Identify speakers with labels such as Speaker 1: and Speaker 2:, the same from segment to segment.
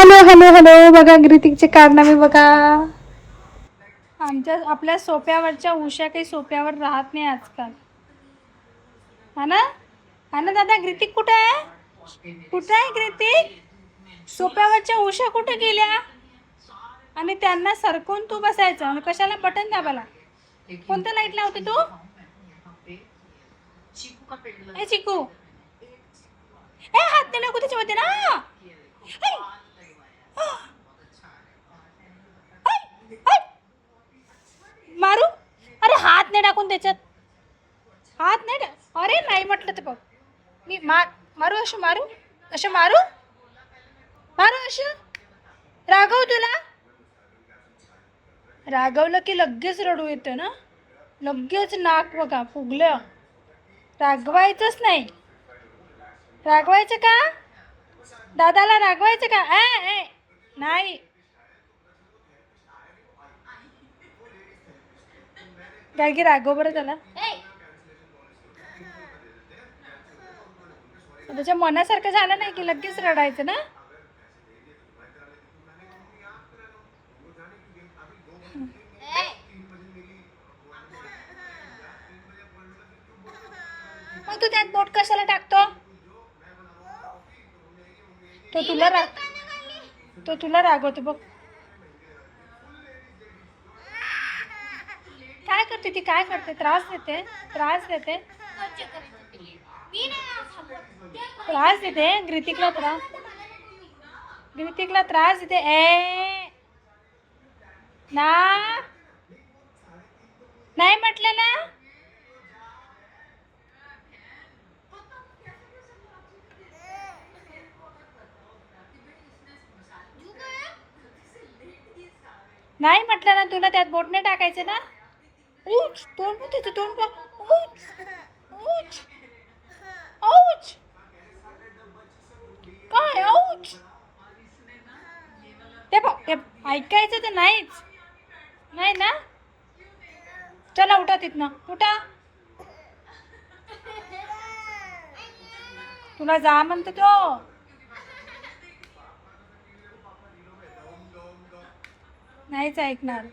Speaker 1: Hello hello hello बघा ग्रीतिकचे कारनामे बघा. आपल्या सोप्यावरच्या उषा काही सोप्यावर राहत नाही आजकाल. हा ना, हा ना दादा. ग्रीतिक कुठे आहे? कुठे आहे ग्रीतिक? सोप्यावरच्या उषा कुठे गेल्या? आणि त्यांना सरकून तू बसायचं आणि कशाला बटन दाबायला? कोणत्या लाईट लावते तू? ए चिकू, ए हात नाही लागू त्याच्यामध्ये ना. मारू? अरे हात नाही टाकून त्याच्यात. हात नाही अरे नाही म्हटलं तर बघ. मी मारू असं मारू? असं मारू? मारू असं? रागव तुला? रागवलं की लगेच रडू येतं ना. लगेच नाक बघा फुगलं. रागवायचंच नाही. रागवायचं का? दादाला रागवायचं का? ए नाही. गाडगी रागव बरं त्याला. त्याच्या मनासारखं झालं नाही की लगेच रडायचं ना. मग तू त्यात बोट कशाला टाकतो? तो तुला रागवतो बघ. काय करते ती? काय करते? त्रास देते. त्रास देते. त्रास देते ग्रीतिकला. ग्रीतिकला त्रास देते. ना नाही म्हटलं ना. नाही म्हटलं ना तुला. त्यात बोट नाही टाकायचं ना. उच तोंड त्याचं तोंड. उच उच औच. काय औच? ते बघ, ते ऐकायचं तर नाहीच. नाही ना. चला उठा तिथनं. उठा. तुला जा म्हणतो तो. नाहीच ऐकणार.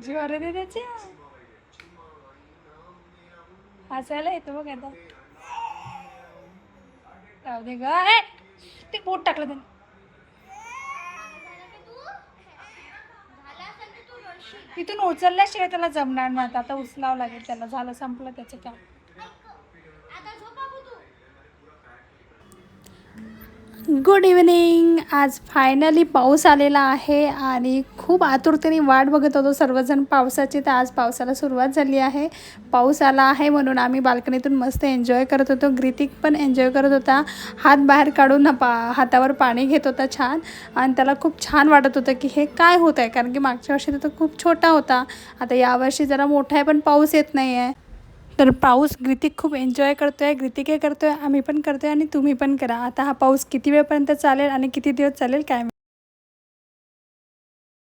Speaker 1: ज्वर दे त्याच्या. हसायला येतो बघ आता. जाऊ दे ग. ते बोट टाकलं त्याने. तिथून उचलल्याशिवाय त्याला जमणार ना. आता उचलावं लागेल त्याला. झालं, संपलं त्याचं काम. Good evening. आज फायनली पाऊस आलेला आहे आणि खूप आतुरतेने वाट बघत होतो सर्वजण पावसाची. तर आज पावसाला सुरुवात झाली आहे. पाऊस आला आहे म्हणून आम्ही बाल्कनीतून मस्त एन्जॉय करत होतो. ग्रीतिक पण एन्जॉय करत होता. हात बाहेर काढून हातावर पाणी घेत होता छान. आणि त्याला खूप छान वाटत होतं की हे काय होत आहे. कारण की मागच्या वर्षी तर खूप छोटा होता. आता यावर्षी जरा मोठा आहे पण पाऊस येत नाही आहे. तर पाऊस ग्रीतिक खूप एन्जॉय करतो आहे. ग्रीतिकही करतो आहे, आम्ही पण करतो आहे आणि तुम्ही पण करा. आता हा पाऊस किती वेळपर्यंत चालेल आणि किती दिवस चालेल काय